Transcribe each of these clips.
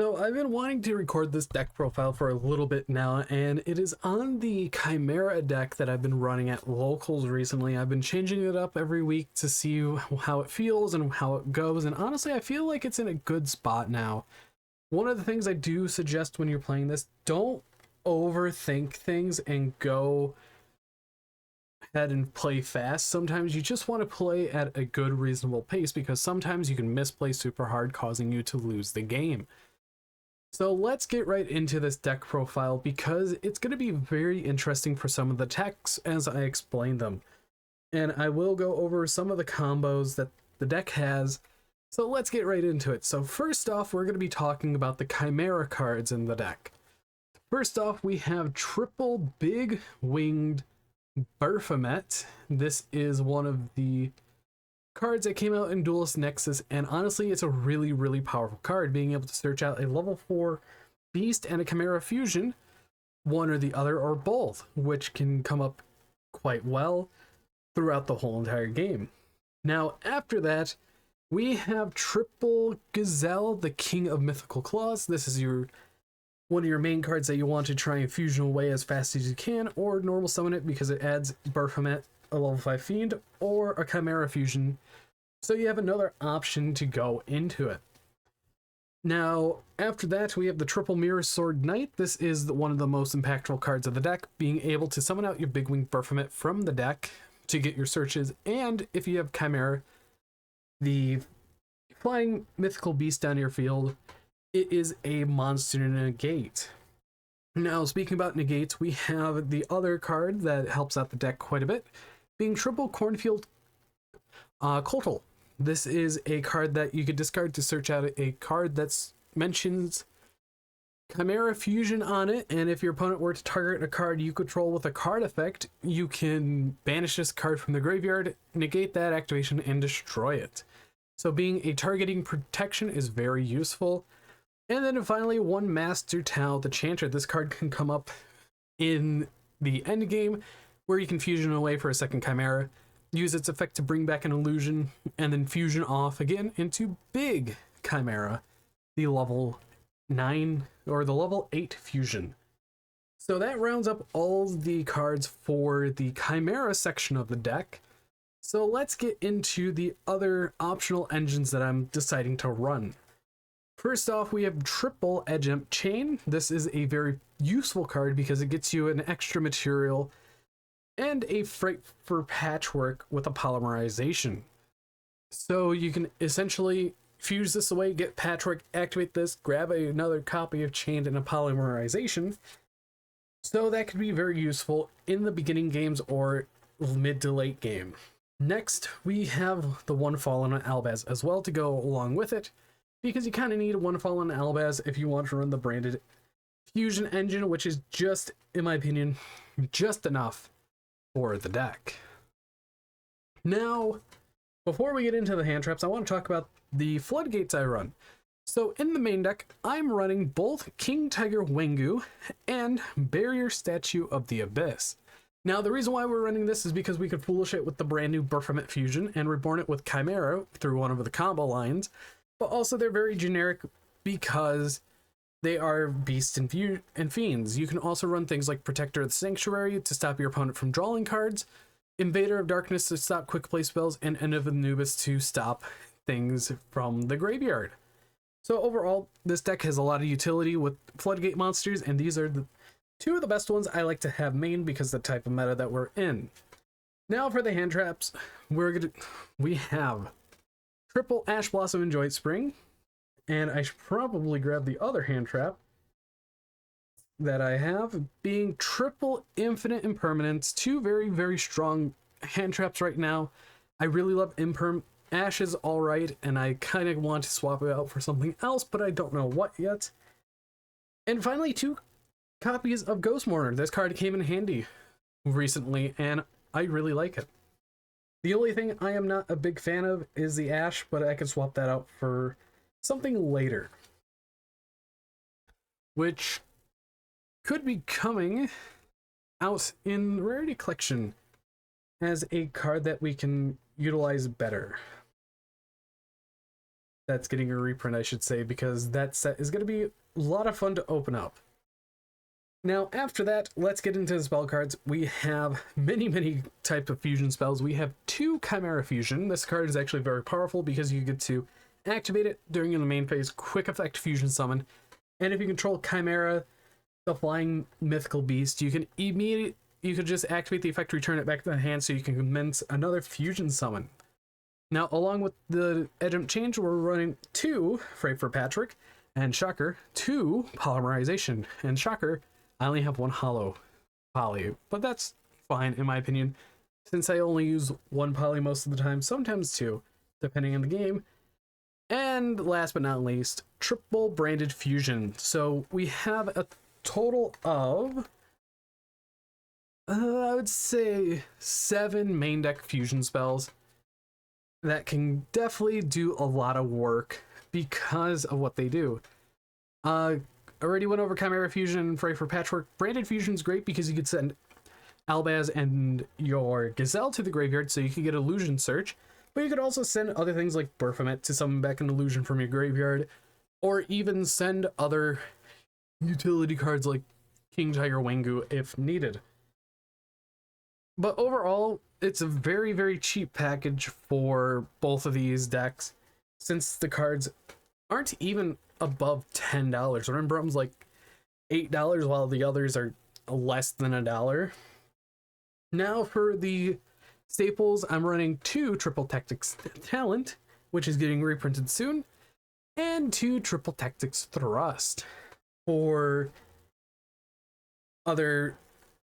So I've been wanting to record this deck profile for a little bit now, and it is on the Chimera deck that I've been running at locals recently. I've been changing it up every week to see how it feels and how it goes, and honestly, I feel like it's in a good spot now. One of the things I do suggest when you're playing this, don't overthink things and go ahead and play fast. Sometimes you just want to play at a good, reasonable pace because sometimes you can misplay super hard, causing you to lose the game. So let's get right into this deck profile because it's going to be very interesting for some of the techs as I explain them. And I will go over some of the combos that the deck has. So let's get right into it. So first off, we're going to be talking about the Chimera cards in the deck. First off, we have triple big winged Baphomet. This is one of the cards that came out in Duelist Nexus, and honestly, it's a really powerful card, being able to search out a level 4 beast and a Chimera fusion, one or the other or both, which can come up quite well throughout the whole entire game. Now, after that, we have triple Gazelle, the King of Mythical Claws. This is one of your main cards that you want to try and fusion away as fast as you can, or normal summon it because it adds Baphomet, a level 5 fiend, or a Chimera fusion, so you have another option to go into it. Now, after that, we have the triple Mirror Sword Knight. This is one of the most impactful cards of the deck, being able to summon out your big wing Baphomet from the deck to get your searches, and if you have Chimera, the flying mythical beast down your field, it is a monster negate. Now, speaking about negates, we have the other card that helps out the deck quite a bit, being triple Cornfield Kotal. This is a card that you could discard to search out a card that mentions Chimera Fusion on it, and if your opponent were to target a card you control with a card effect, you can banish this card from the graveyard, negate that activation, and destroy it. So being a targeting protection is very useful. And then finally, one Master Tau, the Chanter. This card can come up in the end game, where you can fusion away for a second Chimera, use its effect to bring back an illusion, and then fusion off again into Big Chimera, the level 9 or the level 8 fusion. So that rounds up all the cards for the Chimera section of the deck. So let's get into the other optional engines that I'm deciding to run. First off, we have triple Edge Imp Chain. This is a very useful card because it gets you an extra material and a freight for patchwork with a polymerization. So you can essentially fuse this away, get patchwork, activate this, grab another copy of Chained and a polymerization. So that could be very useful in the beginning games or mid to late game. Next, we have the One Fallen on Albaz as well to go along with it, because you kind of need One Fallen Albaz if you want to run the branded fusion engine, which is just, in my opinion, just enough for the deck. Now, before we get into the hand traps, I want to talk about the floodgates I run. So in the main deck, I'm running both King Tiger Wengu and Barrier Statue of the Abyss. Now, the reason why we're running this is because we could foolish it with the brand new Baphomet fusion and reborn it with Chimera through one of the combo lines, but also they're very generic because they are beasts and fiends. You can also run things like Protector of the Sanctuary to stop your opponent from drawing cards, Invader of Darkness to stop quick play spells, and End of Anubis to stop things from the graveyard. So overall, this deck has a lot of utility with floodgate monsters, and these are the two of the best ones I like to have main because of the type of meta that we're in. Now for the hand traps, we have triple Ash Blossom and Joint Spring, and I should probably grab the other hand trap that I have, being triple Infinite Impermanence. Two very strong hand traps right now. I really love Imperm. Ash is alright, and I kind of want to swap it out for something else, but I don't know what yet. And finally, two copies of Ghost Mourner. This card came in handy recently, and I really like it. The only thing I am not a big fan of is the Ash, but I could swap that out for something later, which could be coming out in Rarity Collection as a card that we can utilize better. that's getting a reprint, I should say, because that set is going to be a lot of fun to open up. Now, after that, let's get into the spell cards. We have many types of fusion spells. We have 2 Chimera Fusion. This card is actually very powerful because you get to activate it during the main phase, quick effect fusion summon. And if you control Chimera, the flying mythical beast, you could just activate the effect, return it back to the hand so you can commence another fusion summon. Now, along with the adjunct change, we're running 2 Freight for Patrick, and shocker, 2 Polymerization, and shocker, I only have 1 hollow poly, but that's fine in my opinion, since I only use 1 poly most of the time, sometimes 2, depending on the game. And last but not least, triple branded fusion. So we have a total of, I would say 7 main deck fusion spells that can definitely do a lot of work because of what they do. Already went over Chimera Fusion, Fray for Patchwork. Branded Fusion is great because you could send Albaz and your Gazelle to the graveyard so you can get Illusion Search, but you could also send other things like Baphomet to summon back an illusion from your graveyard, or even send other utility cards like King Tiger Wangu if needed. But overall, it's a very cheap package for both of these decks, since the cards aren't even above $10. Remember, I'm like $8 while the others are less than $1. Now for the staples, I'm running 2 Triple Tactics Talent, which is getting reprinted soon, and 2 Triple Tactics Thrust for other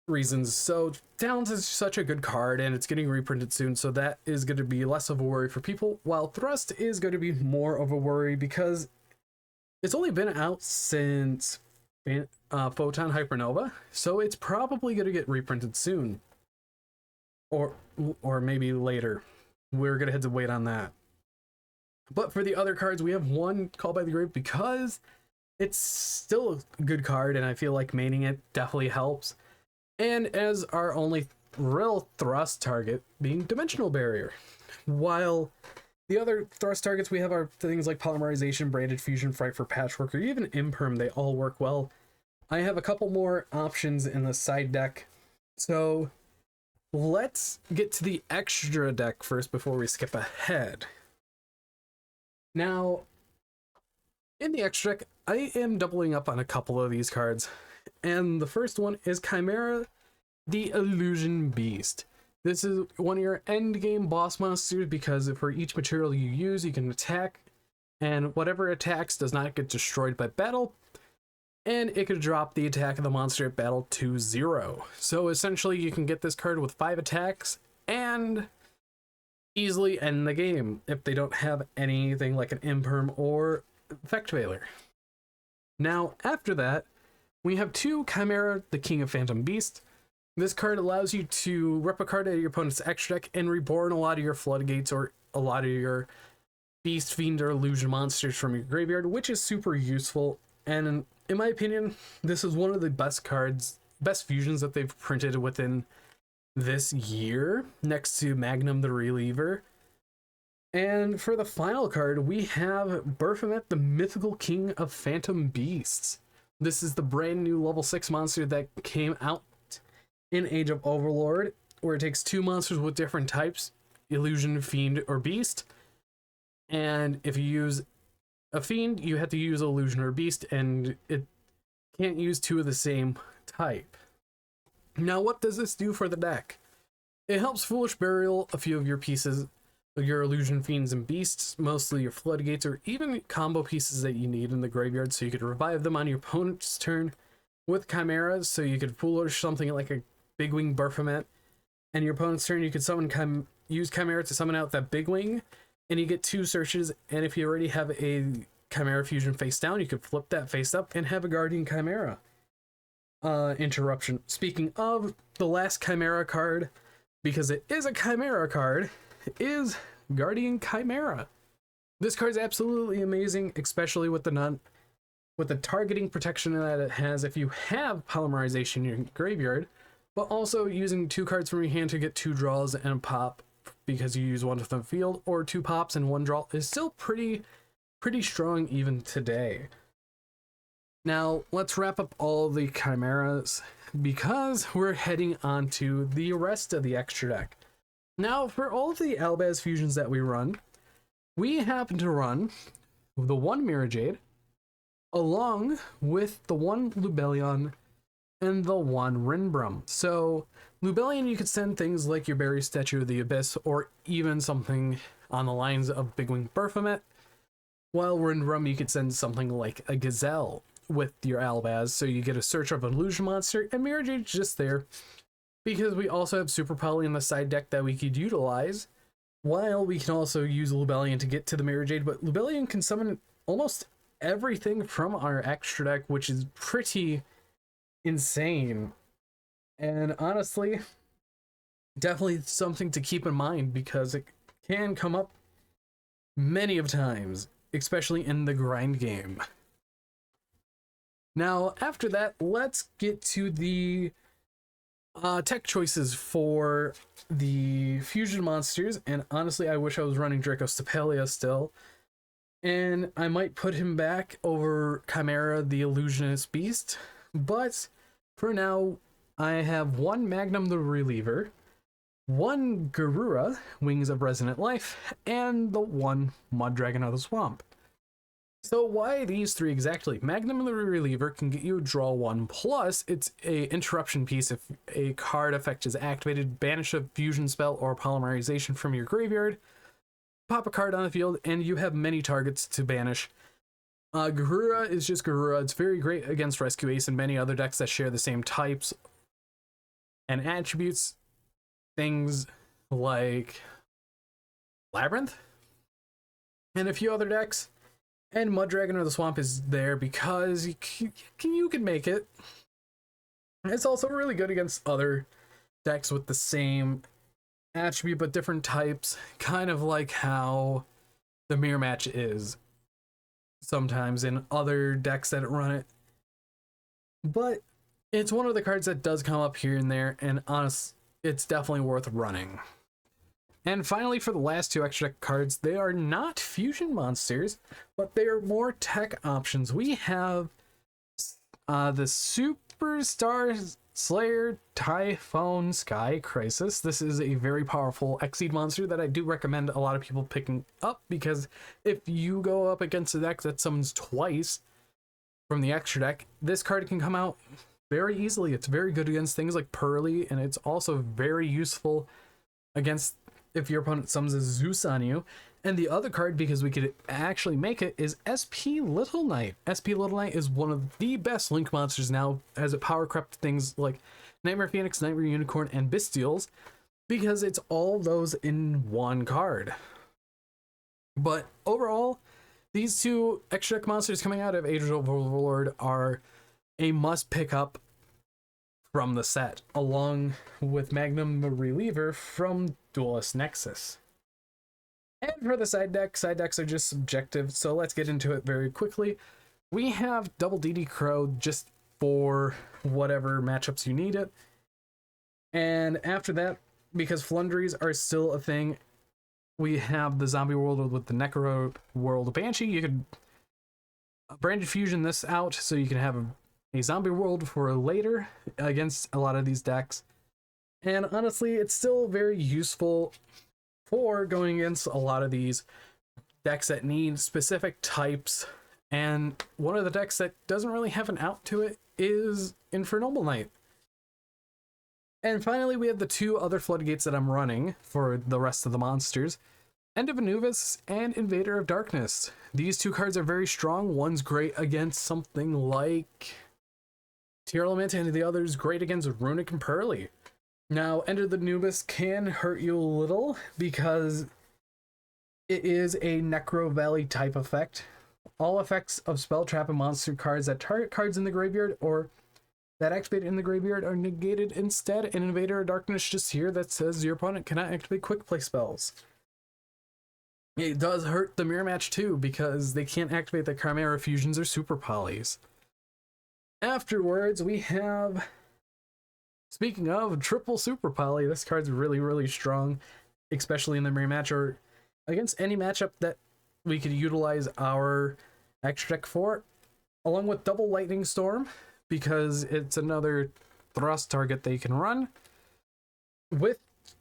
reasons. So Talent is such a good card and it's getting reprinted soon, so that is going to be less of a worry for people, while Thrust is going to be more of a worry because it's only been out since Photon Hypernova, so it's probably going to get reprinted soon, or maybe later. We're going to have to wait on that. But for the other cards, we have 1 Call by the Grave because it's still a good card and I feel like maining it definitely helps. And as our only real Thrust target being Dimensional Barrier, while the other Thrust targets we have are things like Polymerization, Branded Fusion, Fright for Patchwork, or even Imperm. They all work well. I have a couple more options in the side deck, so let's get to the extra deck first before we skip ahead. Now, in the extra deck, I am doubling up on a couple of these cards, and the first one is Chimera, the Illusion Beast. This is one of your end game boss monsters because for each material you use, you can attack, and whatever attacks does not get destroyed by battle, and it could drop the attack of the monster at battle to 0. So essentially you can get this card with 5 attacks and easily end the game if they don't have anything like an Imperm or Effect Veiler. Now after that, we have 2 Chimera, the King of Phantom Beast. This card allows you to rip a card out of your opponent's extra deck and reborn a lot of your Floodgates or a lot of your Beast, Fiend, or Illusion monsters from your graveyard, which is super useful. And in my opinion, this is one of the best fusions that they've printed within this year, next to Magnum the Reliever. And for the final card, we have Baphomet, the Mythical King of Phantom Beasts. This is the brand new level 6 monster that came out in Age of Overlord, where it takes 2 monsters with different types, Illusion, Fiend, or Beast. And if you use a Fiend, you have to use Illusion or Beast, and it can't use 2 of the same type. Now, what does this do for the deck? It helps Foolish Burial a few of your pieces, your Illusion, Fiends, and Beasts, mostly your Floodgates, or even combo pieces that you need in the graveyard, so you could revive them on your opponent's turn with Chimeras, so you could Foolish something like a Big Wing Baphomet, and your opponent's turn you could use Chimera to summon out that Big Wing, and you get 2 searches, and if you already have a Chimera Fusion face down, you could flip that face up and have a Guardian Chimera. Interruption. Speaking of, the last Chimera card, because it is a Chimera card, is Guardian Chimera. This card is absolutely amazing, especially with the targeting protection that it has if you have Polymerization in your graveyard, but also using 2 cards from your hand to get 2 draws and a pop because you use 1 from the field, or 2 pops and 1 draw is still pretty pretty strong even today. Now, let's wrap up all the chimeras because we're heading on to the rest of the extra deck. Now, for all of the Albaz fusions that we run, we happen to run the one Mirror Jade, along with the one Lubellion and the one Rinbrum. So, Lubellion, you could send things like your Berry Statue of the Abyss, or even something on the lines of Big Wing Baphomet, while Rinbrum, you could send something like a Gazelle with your Albaz, so you get a Search of an Illusion monster, and Mirror Jade's just there because we also have Super Poly in the side deck that we could utilize, while we can also use Lubellion to get to the Mirror Jade. But Lubellion can summon almost everything from our extra deck, which is pretty insane. And honestly, definitely something to keep in mind because it can come up many of times, especially in the grind game. Now, after that, let's get to the tech choices for the fusion monsters. And honestly, I wish I was running Dracostapelia still. And I might put him back over Chimera, the Illusionist Beast. But for now, I have one Magnum the Reliever, one Garura, Wings of Resonant Life, and the one Mud Dragon of the Swamp. So why these three exactly? Magnum the Reliever can get you a draw one, plus it's a interruption piece. If a card effect is activated, banish a fusion spell or polymerization from your graveyard, pop a card on the field, and you have many targets to banish. Garura is just Garura. It's very great against Rescue Ace and many other decks that share the same types and attributes. Things like Labyrinth and a few other decks. And Mud Dragon of the Swamp is there because you can make it. It's also really good against other decks with the same attribute but different types, kind of like how the Mirror Match is sometimes in other decks that run it. But it's one of the cards that does come up here and there, and honestly, it's definitely worth running. And finally, for the last two extra deck cards, they are not fusion monsters, but they are more tech options. We have the Superstar Slayer Typhon Sky Crisis. This is a very powerful Xyz monster that I do recommend a lot of people picking up, because if you go up against a deck that summons twice from the extra deck, this card can come out very easily. It's very good against things like Pearly, and it's also very useful against if your opponent summons a Zeus on you. And the other card, because we could actually make it, is SP Little Knight. SP Little Knight is one of the best Link monsters now, as it power crept things like Nightmare Phoenix, Nightmare Unicorn, and Bestials, because it's all those in one card. But overall, these two extra deck monsters coming out of Age of Overlord are a must pick up from the set, along with Magnum the Reliever from Duelist Nexus. And for the side decks are just subjective, so let's get into it very quickly. We have Double DD Crow just for whatever matchups you need it. And after that, because Flundries are still a thing, we have the Zombie World with the Necro World Banshee. You could branded fusion this out so you can have a Zombie World for later against a lot of these decks. And honestly, it's still very useful for going against a lot of these decks that need specific types. And one of the decks that doesn't really have an out to it is Infernal Knight. And finally, we have the two other floodgates that I'm running for the rest of the monsters: End of Anubis and Invader of Darkness. These two cards are very strong. One's great against something like Tearlament, and the other's great against Runic and Pearly. Now, End of the Anubis can hurt you a little because it is a Necro Valley type effect. All effects of spell, trap, and monster cards that target cards in the graveyard or that activate in the graveyard are negated instead. An Invader of Darkness just here that says your opponent cannot activate quick play spells. It does hurt the Mirror Match too, because they can't activate the Chimera fusions or Super Polys. Afterwards, we have, speaking of triple Super Poly, this card's really, really strong, especially in the Mirror Match or against any matchup that we could utilize our extra deck for, along with double lightning storm, because it's another thrust target they can run. With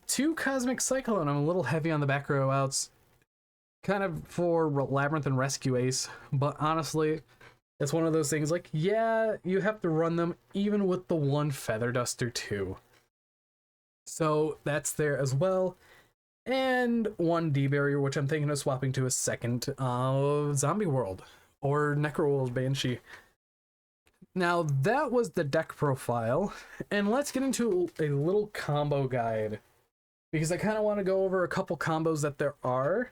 2 cosmic cyclone, I'm a little heavy on the back row outs, kind of for labyrinth and rescue ace, but honestly, it's one of those things like, yeah, you have to run them even with the 1 feather duster too. So that's there as well. And 1 D barrier, which I'm thinking of swapping to a second Zombie World or Necroworld Banshee. Now that was the deck profile, and let's get into a little combo guide, because I kind of want to go over a couple combos that there are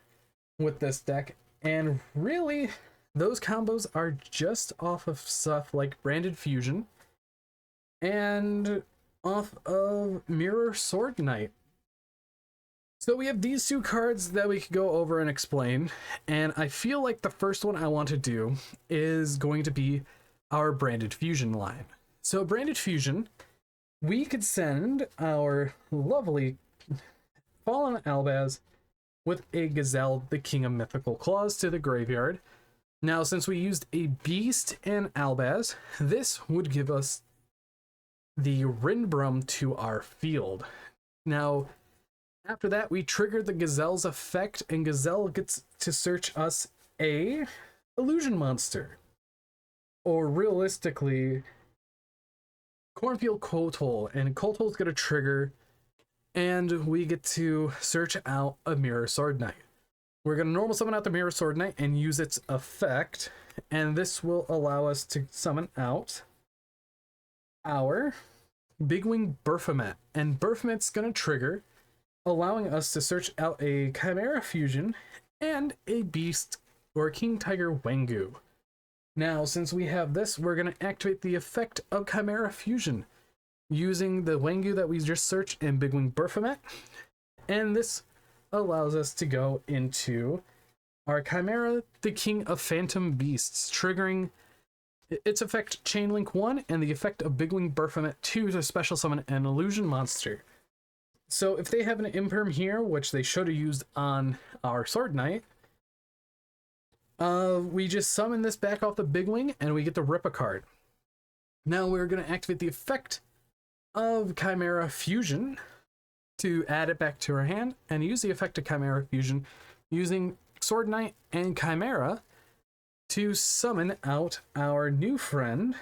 with this deck, and really those combos are just off of stuff like Branded Fusion and off of Mirror Sword Knight. So we have these 2 cards that we could go over and explain, and I feel like the first one I want to do is going to be our Branded Fusion line. So Branded Fusion, we could send our lovely Fallen Albaz with a Gazelle, the King of Mythical Claws, to the graveyard. Now, since we used a Beast and Albaz, this would give us the Rindbrum to our field. Now, after that, we trigger the Gazelle's effect, and Gazelle gets to search us a illusion monster. Or realistically, Cornfield Kotal, and Kotal's gonna trigger, and we get to search out a Mirror Sword Knight. We're gonna normal summon out the Mirror Sword Knight and use its effect, and this will allow us to summon out our Bigwing Baphomet, and Baphomet's gonna trigger, allowing us to search out a Chimera Fusion and a Beast or King Tiger Wengu. Now, since we have this, we're going to activate the effect of Chimera Fusion using the Wengu that we just searched in Bigwing Baphomet, and this allows us to go into our Chimera, the King of Phantom Beasts, triggering its effect Chainlink 1 and the effect of Bigwing Baphomet 2 to special summon an illusion monster. So if they have an Imperm here, which they should have used on our Sword Knight, we just summon this back off the Bigwing and we get to rip a card. Now we're going to activate the effect of Chimera Fusion to add it back to our hand, and use the effect of Chimera Fusion using Sword Knight and Chimera to summon out our new friend,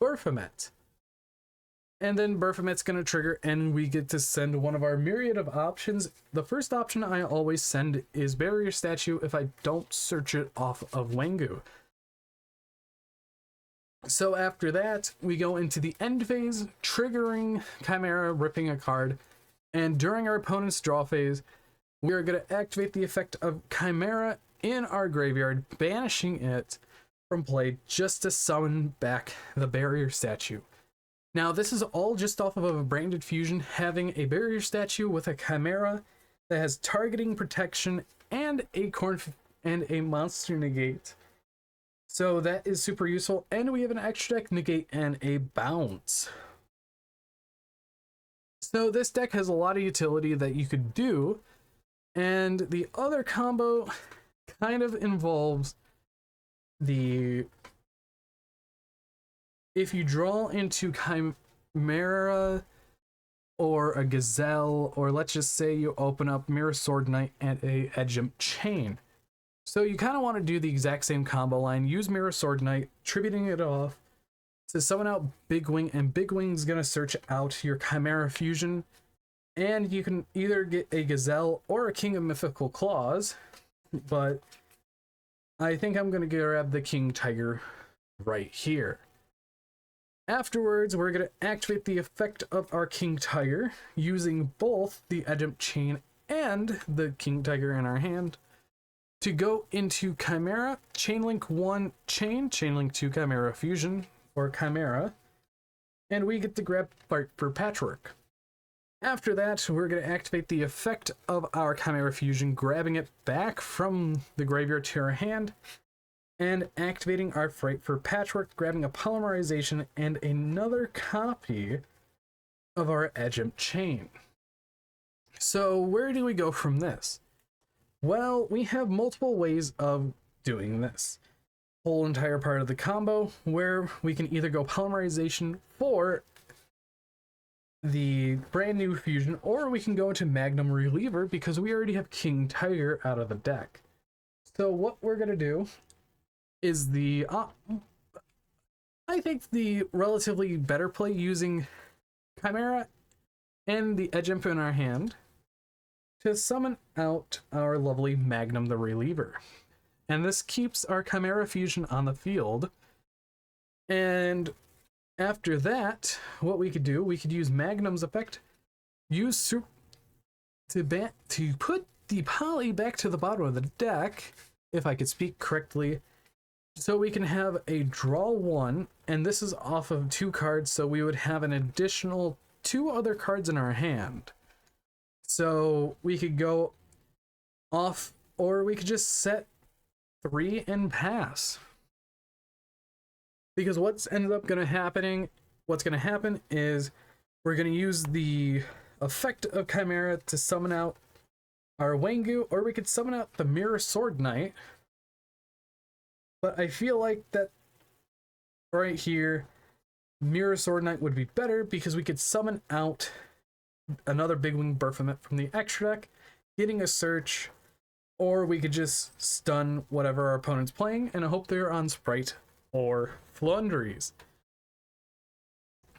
Baphomet. And then Baphomet's going to trigger, and we get to send one of our myriad of options. The first option I always send is Barrier Statue if I don't search it off of Wengu. So after that, we go into the end phase, triggering Chimera, ripping a card, and during our opponent's draw phase, we are going to activate the effect of Chimera in our graveyard, banishing it from play just to summon back the Barrier Statue. Now, this is all just off of a Branded Fusion having a Barrier Statue with a Chimera that has targeting protection and a monster negate. So that is super useful, and we have an extra deck negate and a bounce. So this deck has a lot of utility that you could do, and the other combo kind of involves the... if you draw into Chimera or a Gazelle, or let's just say you open up Mirror Sword Knight and a Edgem Chain. So you kind of want to do the exact same combo line, use Mirror Sword Knight, tributing it off to summon out Bigwing, and Bigwing's going to search out your Chimera Fusion, and you can either get a Gazelle or a King of Mythical Claws, but I think I'm going to grab the King Tiger right here. Afterwards, we're going to activate the effect of our King Tiger using both the Edgem Chain and the King Tiger in our hand to go into Chimera, Chainlink 1 Chain, Chainlink 2 Chimera Fusion, or Chimera, and we get to grab Fight for Patchwork. After that, we're going to activate the effect of our Chimera Fusion, grabbing it back from the graveyard to our hand, and activating our Fright for Patchwork, grabbing a Polymerization and another copy of our Edgem Chain. So where do we go from this? Well, we have multiple ways of doing this. Whole entire part of the combo where we can either go polymerization for the brand new fusion, or we can go into Magnum Reliever because we already have King Tiger out of the deck. So what we're gonna do is I think the relatively better play using Chimera and the Edge Imp in our hand to summon out our lovely Magnum the Reliever. And this keeps our Chimera fusion on the field. And after that, what we could do, we could use Magnum's effect, to put the poly back to the bottom of the deck, if I could speak correctly, so we can have a draw one, and this is off of 2 cards, so we would have an additional 2 other cards in our hand. So we could go off, or we could just set 3 and pass. Because what's going to happen is we're going to use the effect of Chimera to summon out our Wangu, or we could summon out the Mirror Sword Knight. But I feel like that right here, Mirror Sword Knight would be better because we could summon out another Big Wing Baphomet from the extra deck, getting a search, or we could just stun whatever our opponent's playing and hope they're on Sprite or Flundries.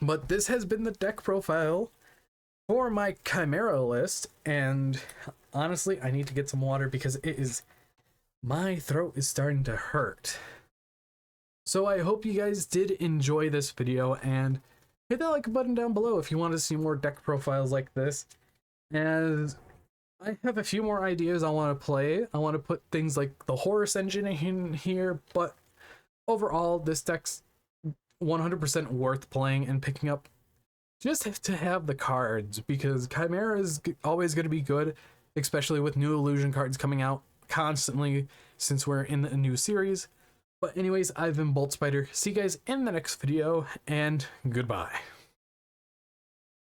But this has been the deck profile for my Chimera list, and honestly, I need to get some water because my throat is starting to hurt. So I hope you guys did enjoy this video, and hit that like button down below if you want to see more deck profiles like this. And I have a few more ideas I want to play. I want to put things like the Horus engine in here, but overall, this deck's 100% worth playing and picking up just to have the cards, because Chimera is always going to be good, especially with new illusion cards coming out constantly since we're in a new series. But anyways, I've been Bolt Spider. See you guys in the next video, and goodbye.